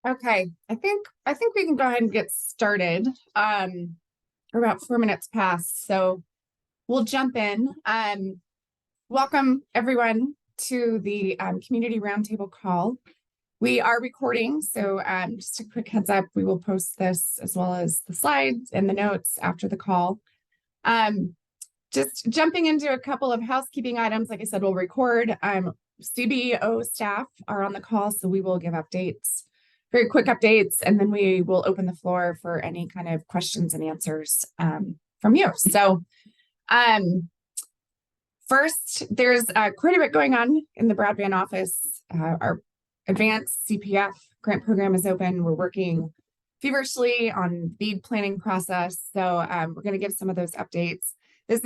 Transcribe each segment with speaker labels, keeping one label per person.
Speaker 1: Okay, I think we can go ahead and get started. We're about 4 minutes past, so we'll jump in. Welcome everyone to the community roundtable call. We are recording, so just a quick heads up, we will post this as well as the slides and the notes after the call. Just jumping into a couple of housekeeping items. Like I said, we'll record. CBO staff are on the call, so we will give updates, very quick updates, and then we will open the floor for any kind of questions and answers from you. So first, there's quite a bit going on in the broadband office. Our advanced CPF grant program is open. We're working feverishly on BEAD planning process. So we're going to give some of those updates. This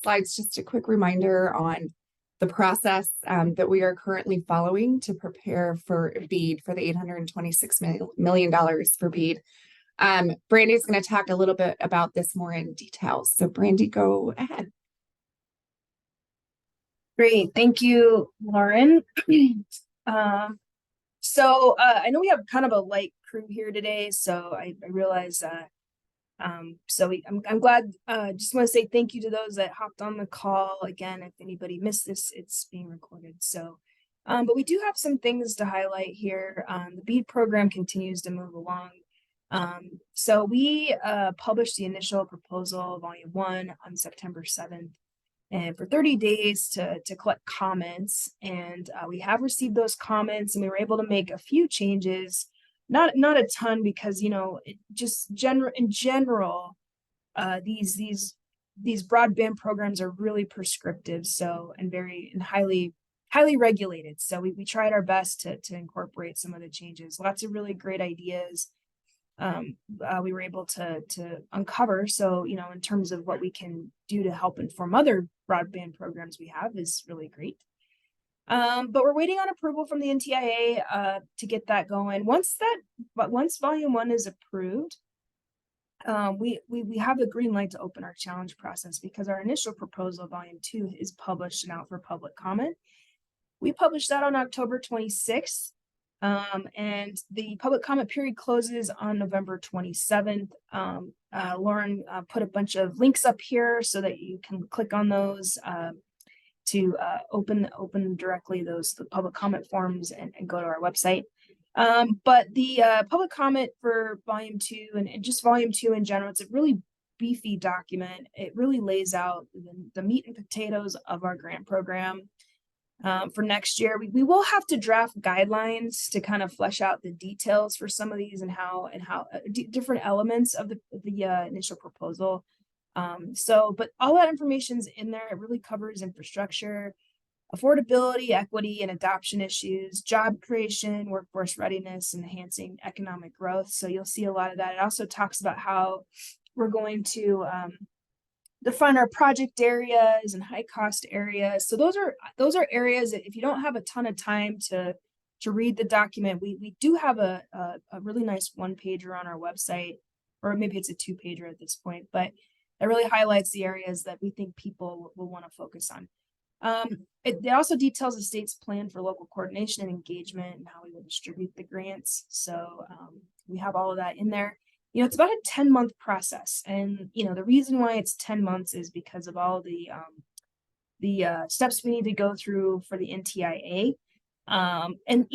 Speaker 1: slide's just a quick reminder on the process that we are currently following to prepare for BEAD, for the $826 million for BEAD. Brandy's going to talk a little bit about this more in detail. So Brandy, go ahead.
Speaker 2: Great, thank you, Lauren. I know we have kind of a light crew here today, so I realize I'm glad. Just want to say thank you to those that hopped on the call. Again, if anybody missed this, it's being recorded. So, but we do have some things to highlight here. The BEAD program continues to move along. So we published the initial proposal, Volume 1, on September 7th. And for 30 days to collect comments, and we have received those comments, and we were able to make a few changes, not a ton, because just in general, these broadband programs are really prescriptive, and highly regulated. So we tried our best to incorporate some of the changes. Lots of really great ideas we were able to uncover. So, in terms of what we can do to help inform other broadband programs we have is really great. But we're waiting on approval from the NTIA to get that going. Once Volume 1 is approved, we have the green light to open our challenge process, because our initial proposal, Volume 2, is published and out for public comment. We published that on October 26th. And the public comment period closes on November 27th. Lauren put a bunch of links up here so that you can click on those to open directly the public comment forms and go to our website. But the public comment for Volume 2 and just Volume 2 in general, it's a really beefy document. It really lays out the meat and potatoes of our grant program. For next year, we will have to draft guidelines to kind of flesh out the details for some of these and how different elements of the initial proposal. But all that information's in there. It really covers infrastructure, affordability, equity, and adoption issues, job creation, workforce readiness, and enhancing economic growth. So you'll see a lot of that. It also talks about how we're going to define our project areas and high cost areas. So those are areas that if you don't have a ton of time to read the document, we do have a really nice one-pager on our website, or maybe it's a two-pager at this point, but it really highlights the areas that we think people will want to focus on. It also details the state's plan for local coordination and engagement and how we will distribute the grants. So we have all of that in there. It's about a 10-month process. And, the reason why it's 10 months is because of all the steps we need to go through for the NTIA. And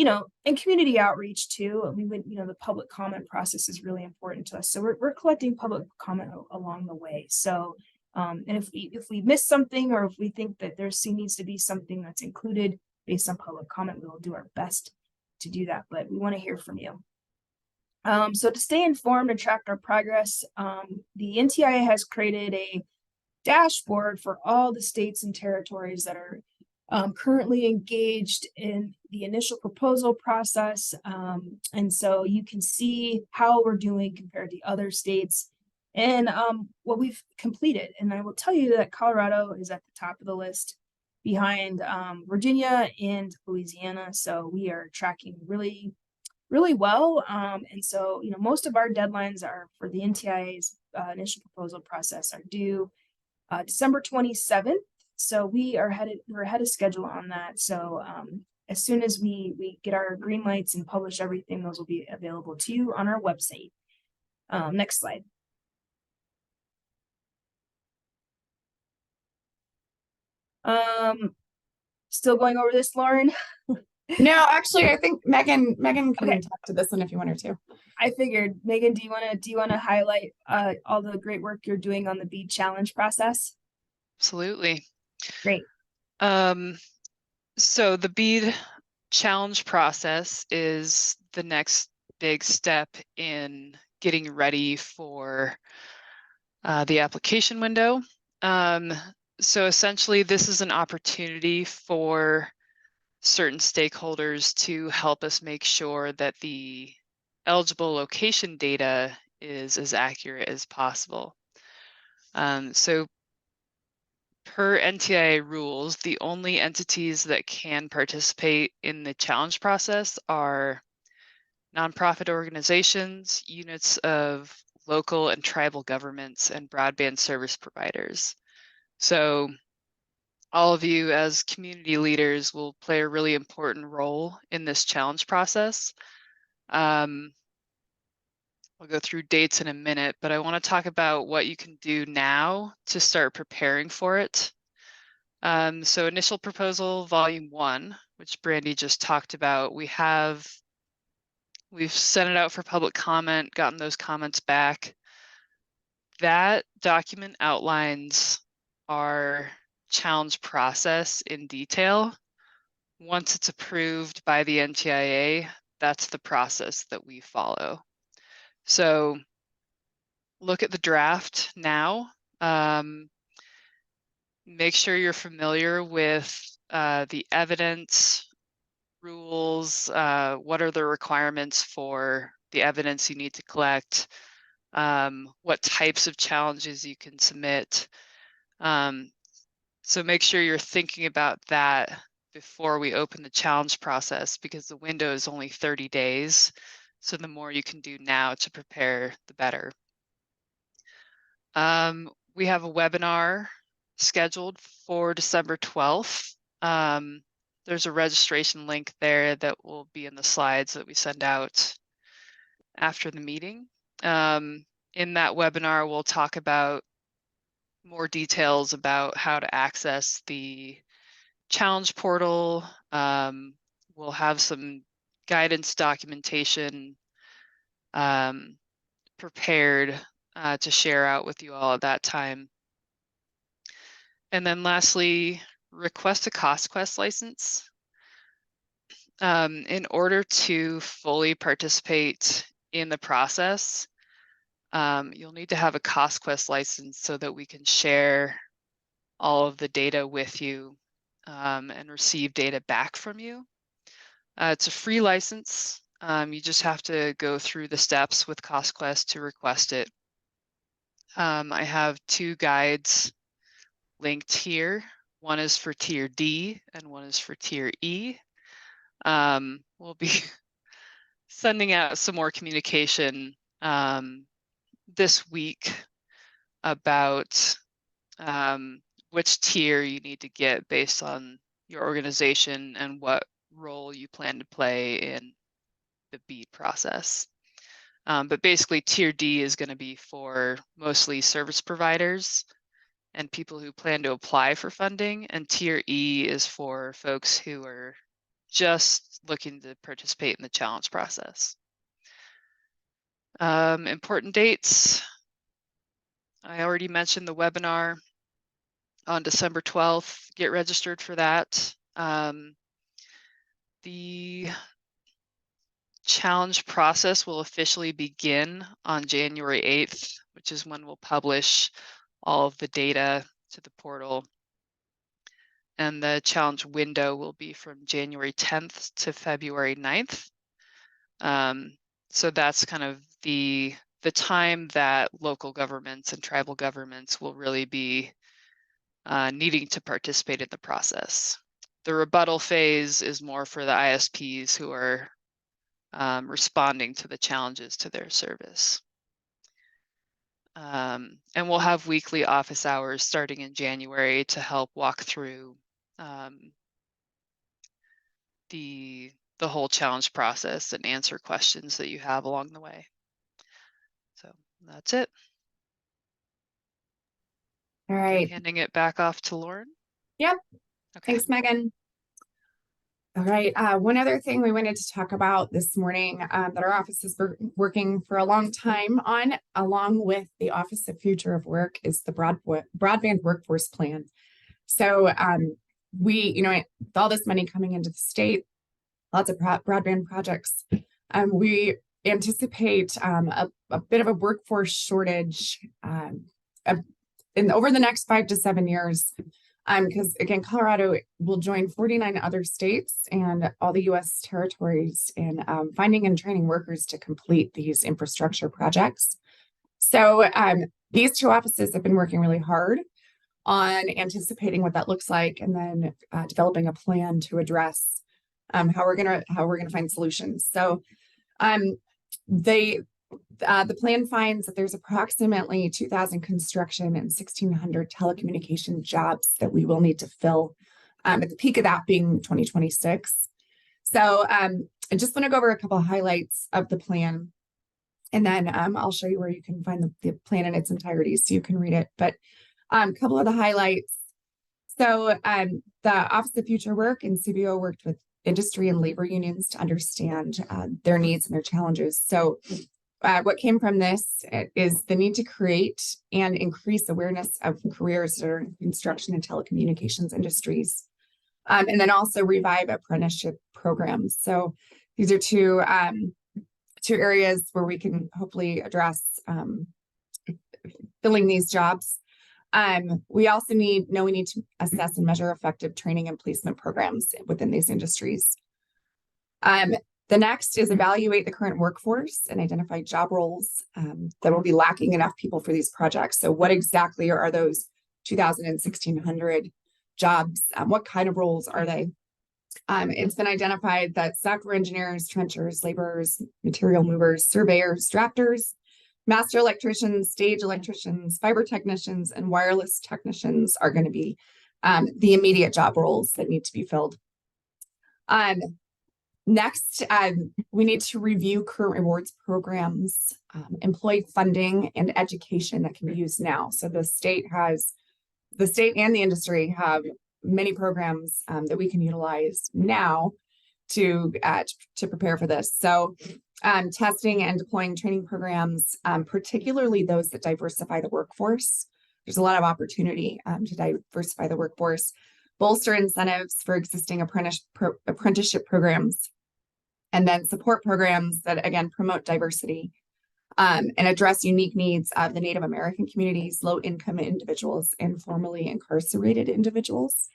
Speaker 2: community outreach too. The public comment process is really important to us. So we're collecting public comment along the way. So, and if we miss something, or if we think that there needs to be something that's included based on public comment, we will do our best to do that. But we want to hear from you. So to stay informed and track our progress, the NTIA has created a dashboard for all the states and territories that are currently engaged in the initial proposal process. And so you can see how we're doing compared to other states and what we've completed. And I will tell you that Colorado is at the top of the list, behind Virginia and Louisiana. So we are tracking really well. And so, most of our deadlines are for the NTIA's initial proposal process are due December 27th. So we're ahead of schedule on that. So as soon as we get our green lights and publish everything, those will be available to you on our website. Next slide. Still going over this, Lauren?
Speaker 1: No, actually, I think Megan can
Speaker 2: Okay.
Speaker 1: talk to this one if you wanted to.
Speaker 2: I figured. Megan, do you wanna highlight all the great work you're doing on the BEAD challenge process?
Speaker 3: Absolutely.
Speaker 2: Great.
Speaker 3: So the BEAD challenge process is the next big step in getting ready for the application window. So essentially, this is an opportunity for certain stakeholders to help us make sure that the eligible location data is as accurate as possible. So per NTIA rules, the only entities that can participate in the challenge process are nonprofit organizations, units of local and tribal governments, and broadband service providers. So all of you as community leaders will play a really important role in this challenge process. I'll go through dates in a minute, but I want to talk about what you can do now to start preparing for it. So initial proposal, volume 1, which Brandy just talked about, we've sent it out for public comment, gotten those comments back. That document outlines our challenge process in detail. Once it's approved by the NTIA, that's the process that we follow. So look at the draft now. Make sure you're familiar with the evidence rules, what are the requirements for the evidence you need to collect, what types of challenges you can submit. So make sure you're thinking about that before we open the challenge process, because the window is only 30 days. So the more you can do now to prepare, the better. We have a webinar scheduled for December 12th. There's a registration link there that will be in the slides that we send out after the meeting. In that webinar, we'll talk about more details about how to access the challenge portal. We'll have some guidance documentation prepared to share out with you all at that time. And then lastly, request a CostQuest license. In order to fully participate in the process, you'll need to have a CostQuest license so that we can share all of the data with you and receive data back from you. It's a free license. You just have to go through the steps with CostQuest to request it. I have 2 guides linked here. One is for tier D and one is for tier E. We'll be sending out some more communication this week about which tier you need to get based on your organization and what role you plan to play in the BEAD process. But basically tier D is going to be for mostly service providers and people who plan to apply for funding, and tier E is for folks who are just looking to participate in the challenge process. Important dates. I already mentioned the webinar on December 12th. Get registered for that. The challenge process will officially begin on January 8th, which is when we'll publish all of the data to the portal. And the challenge window will be from January 10th to February 9th. So that's kind of the time that local governments and tribal governments will really be needing to participate in the process. The rebuttal phase is more for the ISPs who are responding to the challenges to their service. And we'll have weekly office hours starting in January to help walk through the whole challenge process and answer questions that you have along the way. So that's it.
Speaker 1: All right.
Speaker 3: Handing it back off to Lauren.
Speaker 1: Yep.
Speaker 3: Okay.
Speaker 1: Thanks, Megan. All right. One other thing we wanted to talk about this morning that our office has been working for a long time on, along with the Office of Future of Work, is the Broadband Workforce Plan. So we, with all this money coming into the state, lots of broadband projects, we anticipate a bit of a workforce shortage over the next 5 to 7 years. Because again, Colorado will join 49 other states and all the U.S. territories in finding and training workers to complete these infrastructure projects. So these two offices have been working really hard on anticipating what that looks like, and then developing a plan to address how we're gonna find solutions. So the plan finds that there's approximately 2,000 construction and 1,600 telecommunication jobs that we will need to fill, at the peak of that being 2026. So I just want to go over a couple of highlights of the plan, and then I'll show you where you can find the plan in its entirety so you can read it. But a couple of the highlights. So the Office of Future Work and CBO worked with industry and labor unions to understand their needs and their challenges. So what came from this is the need to create and increase awareness of careers that are in construction and telecommunications industries, and then also revive apprenticeship programs. So these are two areas where we can hopefully address filling these jobs. We also need to assess and measure effective training and placement programs within these industries. The next is evaluate the current workforce and identify job roles that will be lacking enough people for these projects. So what exactly are those 2,000 and 1,600 jobs? What kind of roles are they? It's been identified that software engineers, trenchers, laborers, material movers, surveyors, drafters, master electricians, stage electricians, fiber technicians, and wireless technicians are going to be the immediate job roles that need to be filled. Next, we need to review current rewards programs, employee funding, and education that can be used now. So the state and the industry have many programs that we can utilize now to prepare for this. So testing and deploying training programs, particularly those that diversify the workforce. There's a lot of opportunity to diversify the workforce, bolster incentives for existing apprenticeship programs, and then support programs that, again, promote diversity and address unique needs of the Native American communities, low-income individuals, and formerly incarcerated individuals.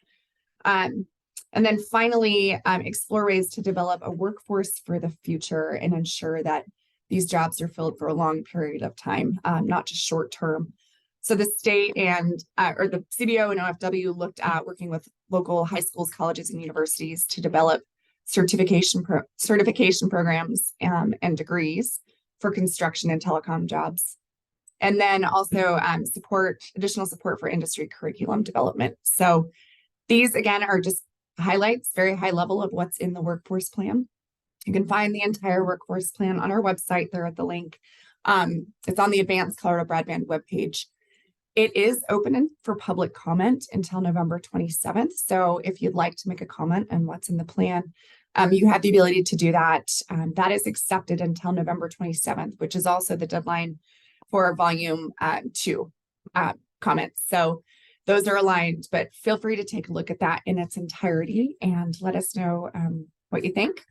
Speaker 1: And then finally, explore ways to develop a workforce for the future and ensure that these jobs are filled for a long period of time, not just short term. So the state and or the CBO and OFW looked at working with local high schools, colleges, and universities to develop certification programs and degrees for construction and telecom jobs. And then also additional support for industry curriculum development. So these, again, are just highlights, very high level of what's in the workforce plan. You can find the entire workforce plan on our website there at the link. It's on the Advanced Colorado Broadband webpage. It is open for public comment until November 27th. So if you'd like to make a comment on what's in the plan, you have the ability to do that. That is accepted until November 27th, which is also the deadline for volume 2 comments. So those are aligned, but feel free to take a look at that in its entirety and let us know what you think.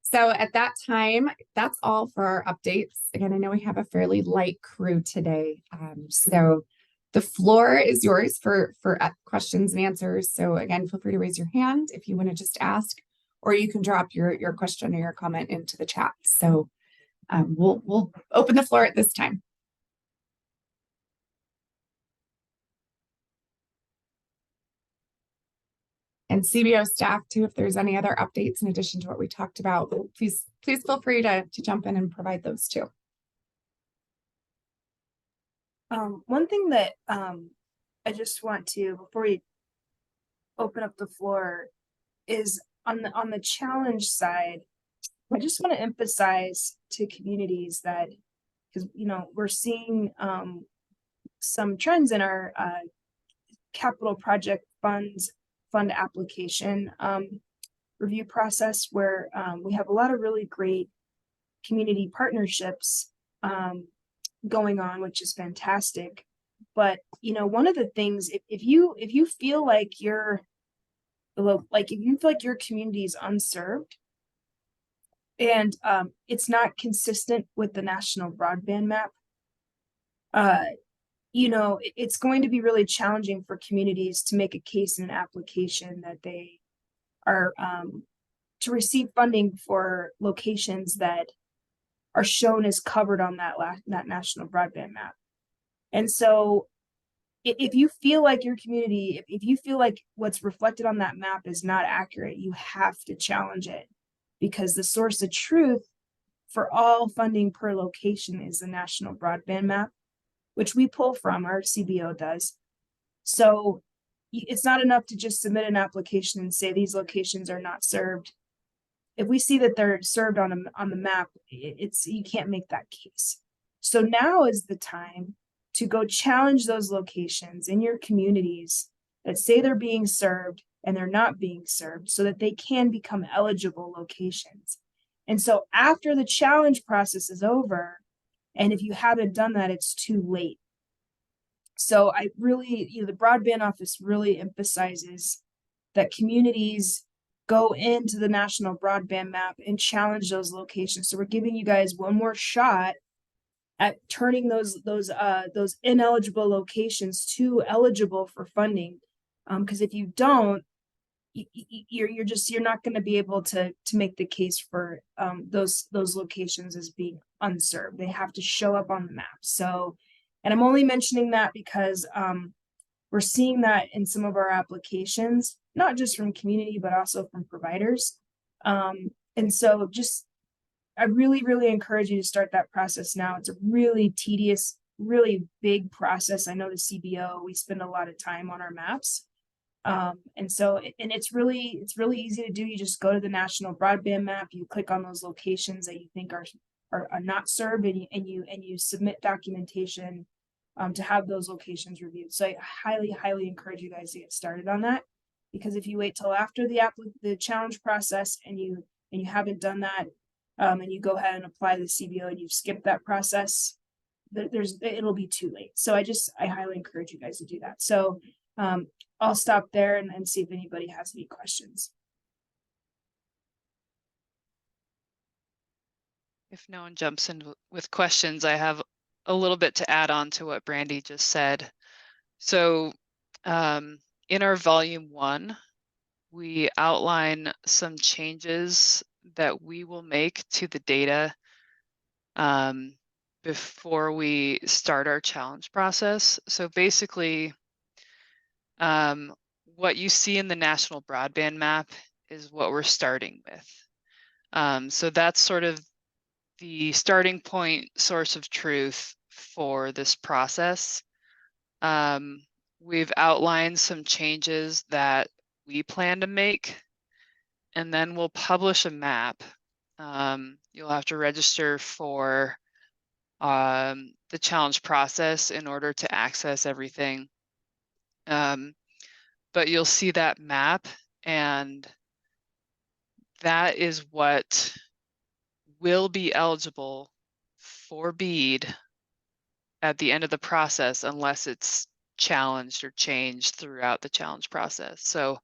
Speaker 1: So at that time, that's all for our updates. Again, I know we have a fairly light crew today. So the floor is yours for questions and answers. So again, feel free to raise your hand if you want to just ask, or you can drop your question or your comment into the chat. So we'll open the floor at this time. And CBO staff too, if there's any other updates in addition to what we talked about, please feel free to jump in and provide those too.
Speaker 2: One thing that I just want to, before we open up the floor, is on the challenge side, I just want to emphasize to communities that, because we're seeing some trends in our capital project fund application review process where we have a lot of really great community partnerships going on, which is fantastic. But one of the things, if you feel like your community is unserved and it's not consistent with the national broadband map, it's going to be really challenging for communities to make a case in an application that they are to receive funding for locations that are shown as covered on that national broadband map. And so if you feel like your community, if you feel like what's reflected on that map is not accurate, you have to challenge it, because the source of truth for all funding per location is the national broadband map, which we pull from, our CBO does. So it's not enough to just submit an application and say these locations are not served. If we see that they're served on the map, you can't make that case. So now is the time to go challenge those locations in your communities that say they're being served and they're not being served, so that they can become eligible locations. And so after the challenge process is over, and if you haven't done that, it's too late. So I really, the broadband office really emphasizes that communities go into the national broadband map and challenge those locations. So we're giving you guys one more shot at turning those ineligible locations to eligible for funding. Because if you don't, you're not going to be able to make the case for those locations as being unserved. They have to show up on the map. So, and I'm only mentioning that because we're seeing that in some of our applications, not just from community, but also from providers. And so I really, really encourage you to start that process now. It's a really tedious, really big process. I know the CBO, we spend a lot of time on our maps. And it's really easy to do. You just go to the national broadband map, you click on those locations that you think are not served, and you submit documentation to have those locations reviewed. So I highly encourage you guys to get started on that, because if you wait till after the challenge process and you haven't done that, and you go ahead and apply the CBO and you skip that process, it'll be too late. So I highly encourage you guys to do that. So I'll stop there and see if anybody has any questions.
Speaker 3: If no one jumps in with questions, I have a little bit to add on to what Brandy just said. So in our volume 1, we outline some changes that we will make to the data before we start our challenge process. So basically, what you see in the national broadband map is what we're starting with. So that's sort of the starting point source of truth for this process. We've outlined some changes that we plan to make, and then we'll publish a map. You'll have to register for the challenge process in order to access everything. But you'll see that map, and that is what will be eligible for BEAD at the end of the process, unless it's challenged or changed throughout the challenge process. So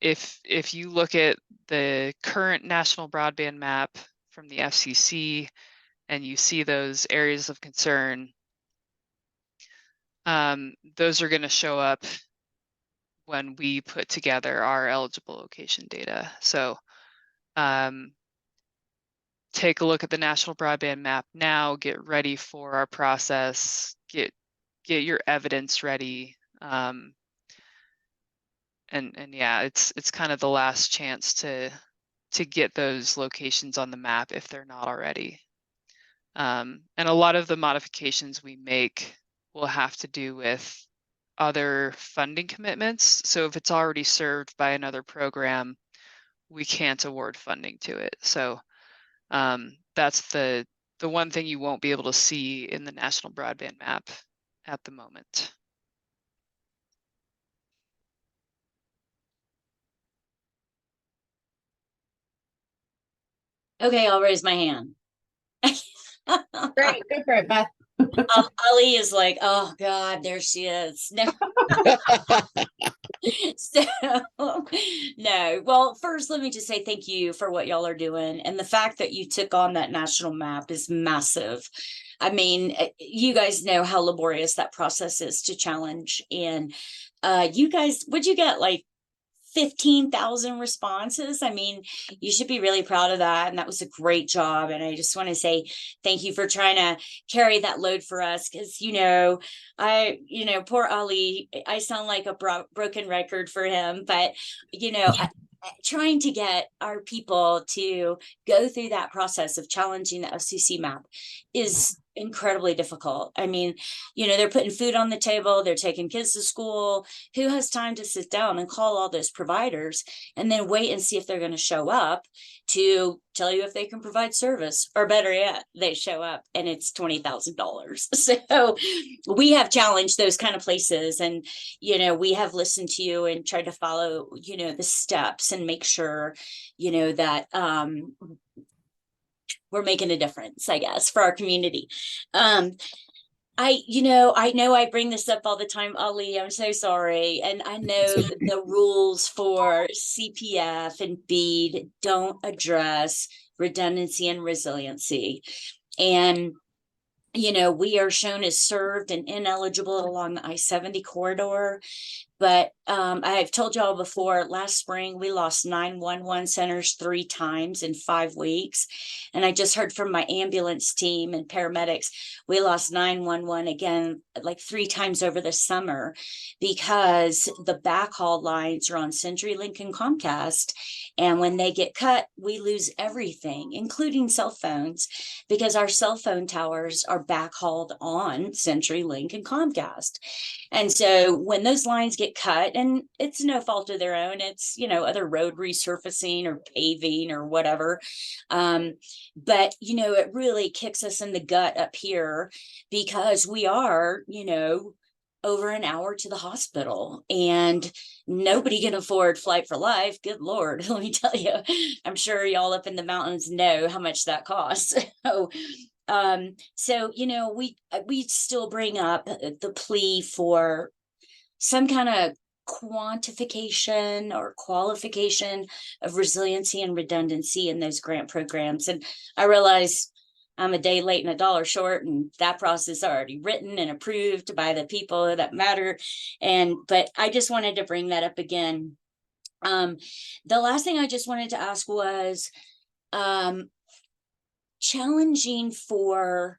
Speaker 3: if you look at the current national broadband map from the FCC and you see those areas of concern, those are going to show up when we put together our eligible location data. So take a look at the national broadband map now, get ready for our process, get your evidence ready. And yeah, it's kind of the last chance to get those locations on the map if they're not already. And a lot of the modifications we make will have to do with other funding commitments. So if it's already served by another program, we can't award funding to it. So that's the one thing you won't be able to see in the national broadband map at the moment.
Speaker 4: Okay, I'll raise my hand.
Speaker 1: Great, go for it, Beth.
Speaker 4: Ali is like, oh God, there she is. No. So no. Well, first, let me just say thank you for what y'all are doing. And the fact that you took on that national map is massive. I mean, you guys know how laborious that process is to challenge. And you guys, would you get like 15,000 responses? I mean, you should be really proud of that. And that was a great job. And I just want to say thank you for trying to carry that load for us. Cause poor Ali, I sound like a broken record for him, but trying to get our people to go through that process of challenging the FCC map is incredibly difficult. I mean, they're putting food on the table, they're taking kids to school. Who has time to sit down and call all those providers and then wait and see if they're going to show up to tell you if they can provide service? Or better yet, they show up and it's $20,000. So we have challenged those kind of places, and we have listened to you and tried to follow the steps and make sure that we're making a difference, I guess, for our community. I know I bring this up all the time, Ali. I'm so sorry. And I know the rules for CPF and BEAD don't address redundancy and resiliency. And we are shown as served and ineligible along the I-70 corridor. But I've told y'all before, last spring, we lost 911 centers 3 times in 5 weeks. And I just heard from my ambulance team and paramedics, we lost 911 again, like 3 times over the summer, because the backhaul lines are on CenturyLink and Comcast. And when they get cut, we lose everything, including cell phones, because our cell phone towers are backhauled on CenturyLink and Comcast. And so when those lines get cut, and it's no fault of their own, it's, other road resurfacing or paving or whatever. But, it really kicks us in the gut up here, because we are, over an hour to the hospital, and nobody can afford Flight for Life. Good Lord, let me tell you, I'm sure y'all up in the mountains know how much that costs. So we still bring up the plea for some kind of quantification or qualification of resiliency and redundancy in those grant programs. And I realize I'm a day late and a dollar short, and that process is already written and approved by the people that matter. But I just wanted to bring that up again. The last thing I just wanted to ask was, challenging for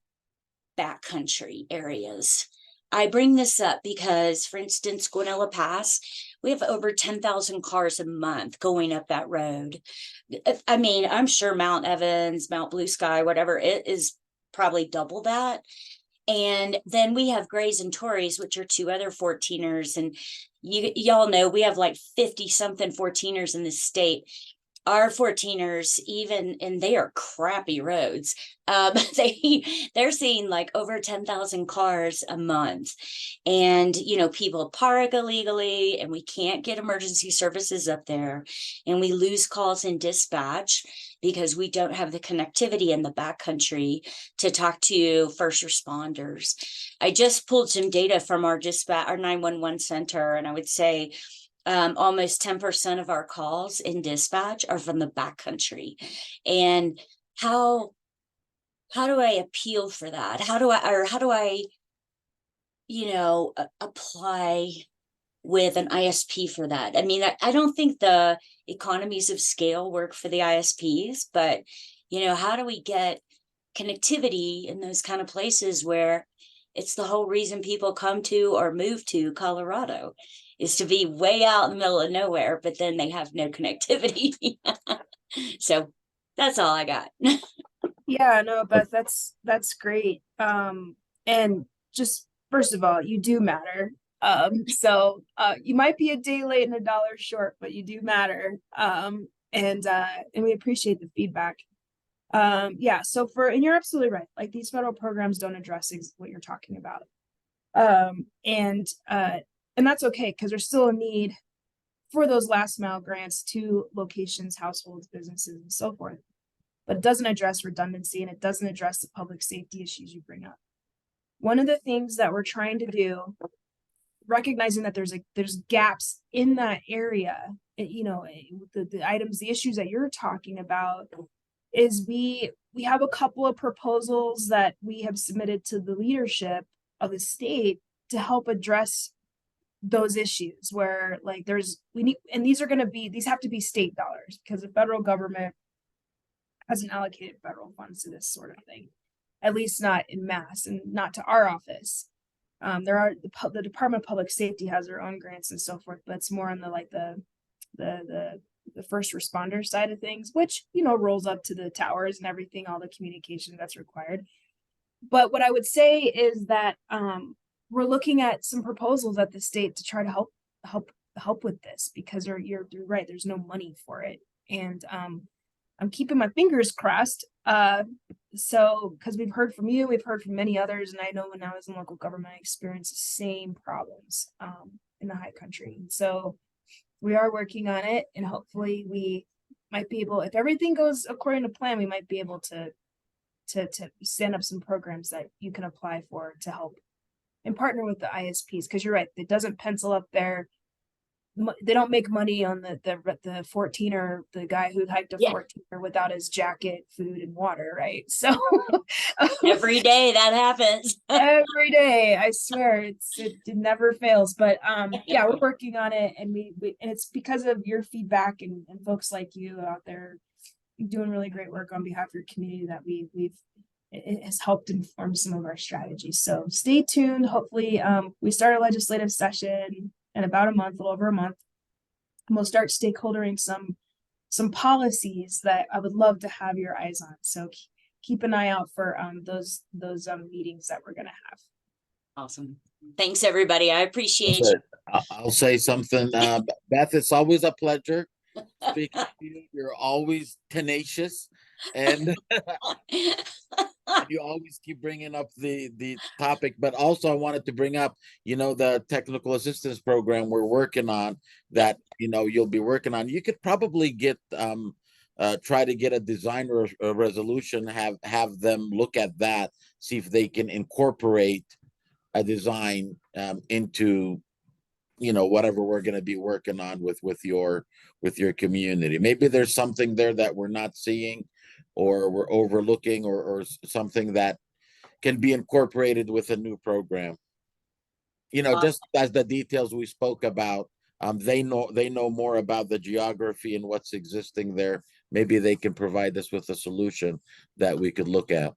Speaker 4: backcountry areas. I bring this up because, for instance, Guanella Pass, we have over 10,000 cars a month going up that road. I mean, I'm sure Mount Evans, Mount Blue Sky, whatever, it is probably double that. And then we have Grays and Tories, which are 2 other 14ers. And y'all know we have like 50 something 14ers in this state. Our 14ers, even, and they are crappy roads. They're seeing like over 10,000 cars a month, and people park illegally, and we can't get emergency services up there, and we lose calls in dispatch because we don't have the connectivity in the backcountry to talk to first responders. I just pulled some data from our 911 center, and I would say almost 10% of our calls in dispatch are from the backcountry. And how do I appeal for that? How do I apply with an ISP for that? I mean, I don't think the economies of scale work for the ISPs, but how do we get connectivity in those kind of places where it's the whole reason people come to or move to Colorado, is to be way out in the middle of nowhere, but then they have no connectivity. So that's all I got.
Speaker 2: Yeah, no, Beth, that's great. And just first of all, you do matter. So you might be a day late and a dollar short, but you do matter. and we appreciate the feedback. Yeah, so and you're absolutely right. Like, these federal programs don't address what you're talking about. And that's okay, because there's still a need for those last mile grants to locations, households, businesses, and so forth. But it doesn't address redundancy, and it doesn't address the public safety issues you bring up. One of the things that we're trying to do, recognizing that there's gaps in that area, the items, the issues that you're talking about, is we have a couple of proposals that we have submitted to the leadership of the state to help address those issues, where, like, these have to be state dollars, because the federal government hasn't allocated federal funds to this sort of thing, at least not in mass, and not to our office. There are the Department of Public Safety has their own grants and so forth, but it's more on the first responder side of things, which, rolls up to the towers and everything, all the communication that's required. But what I would say is that we're looking at some proposals at the state to try to help with this, because you're right, there's no money for it, and I'm keeping my fingers crossed. So, because we've heard from you, we've heard from many others, and I know when I was in local government, I experienced the same problems in the high country. And so we are working on it, and hopefully we might be able, if everything goes according to plan, we might be able to stand up some programs that you can apply for to help and partner with the ISPs, because you're right, it doesn't pencil up there. They don't make money on the 14er, the guy who hiked a 14er without his jacket, food, and water, right? So
Speaker 4: every day that happens.
Speaker 2: Every day, I swear, it never fails. But yeah, we're working on it, and and it's because of your feedback and folks like you out there doing really great work on behalf of your community that it has helped inform some of our strategies. So stay tuned. Hopefully, we start a legislative session in about a month, a little over a month, and we'll start stakeholdering some policies that I would love to have your eyes on. So keep an eye out for those meetings that we're gonna have.
Speaker 4: Awesome. Thanks, everybody. I appreciate you.
Speaker 5: I'll say something. Beth, it's always a pleasure speaking to you. You're always tenacious, and you always keep bringing up the topic. But also, I wanted to bring up, the technical assistance program we're working on, that you'll be working on. You could probably get try to get a design or a resolution, have them look at that, see if they can incorporate a design into whatever we're going to be working on with your community. Maybe there's something there that we're not seeing, or we're overlooking, or something that can be incorporated with a new program. Just as the details we spoke about, they know more about the geography and what's existing there. Maybe they can provide us with a solution that we could look at.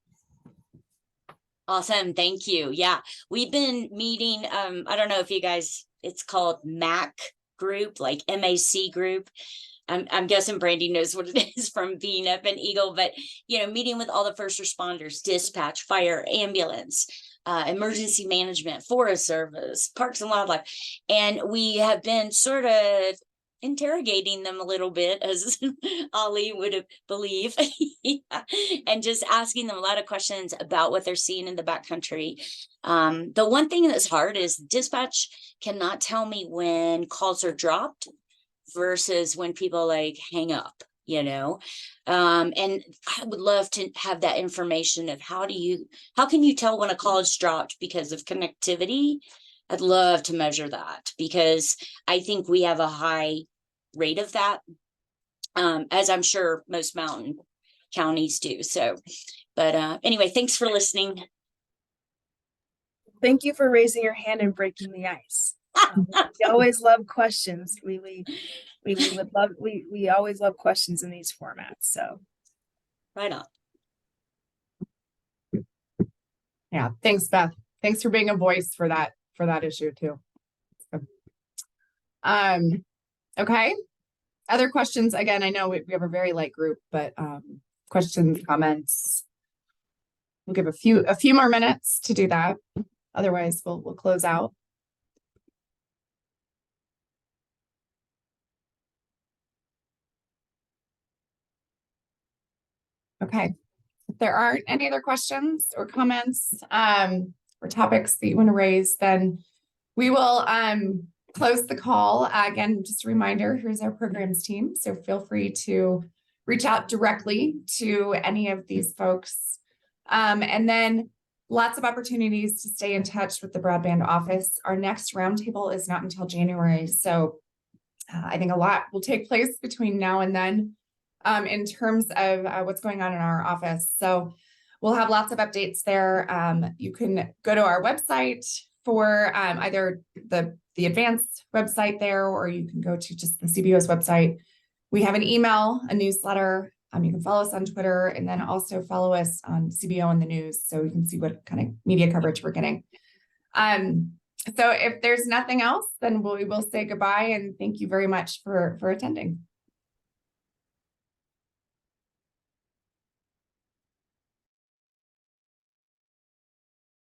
Speaker 4: Awesome. Thank you. Yeah, we've been meeting. I don't know if you guys, it's called MAC group, like MAC group. I'm guessing Brandy knows what it is from being up in Eagle, but meeting with all the first responders, dispatch, fire, ambulance, emergency management, Forest Service, Parks and Wildlife. And we have been sort of interrogating them a little bit, as Ali would believe, and just asking them a lot of questions about what they're seeing in the backcountry. The one thing that's hard is dispatch cannot tell me when calls are dropped versus when people hang up, and I would love to have that information of how can you tell when a call is dropped because of connectivity. I'd love to measure that, because I think we have a high rate of that, as I'm sure most mountain counties do. So, but anyway, thanks for listening.
Speaker 2: Thank you for raising your hand and breaking the ice. We always love questions. We always love questions in these formats. So,
Speaker 4: right on.
Speaker 1: Yeah, thanks, Beth. Thanks for being a voice for that issue too. Okay. Other questions? Again, I know we have a very light group, but questions, comments. We'll give a few more minutes to do that. Otherwise, we'll close out. Okay. If there aren't any other questions or comments, or topics that you want to raise, then we will close the call. Again, just a reminder, here's our programs team. So feel free to reach out directly to any of these folks. And then lots of opportunities to stay in touch with the broadband office. Our next roundtable is not until January. So I think a lot will take place between now and then in terms of what's going on in our office. So we'll have lots of updates there. You can go to our website for either the advanced website there, or you can go to just the CBO's website. We have an email, a newsletter. You can follow us on Twitter, and then also follow us on CBO in the news, so you can see what kind of media coverage we're getting. So if there's nothing else, then we will say goodbye and thank you very much for attending.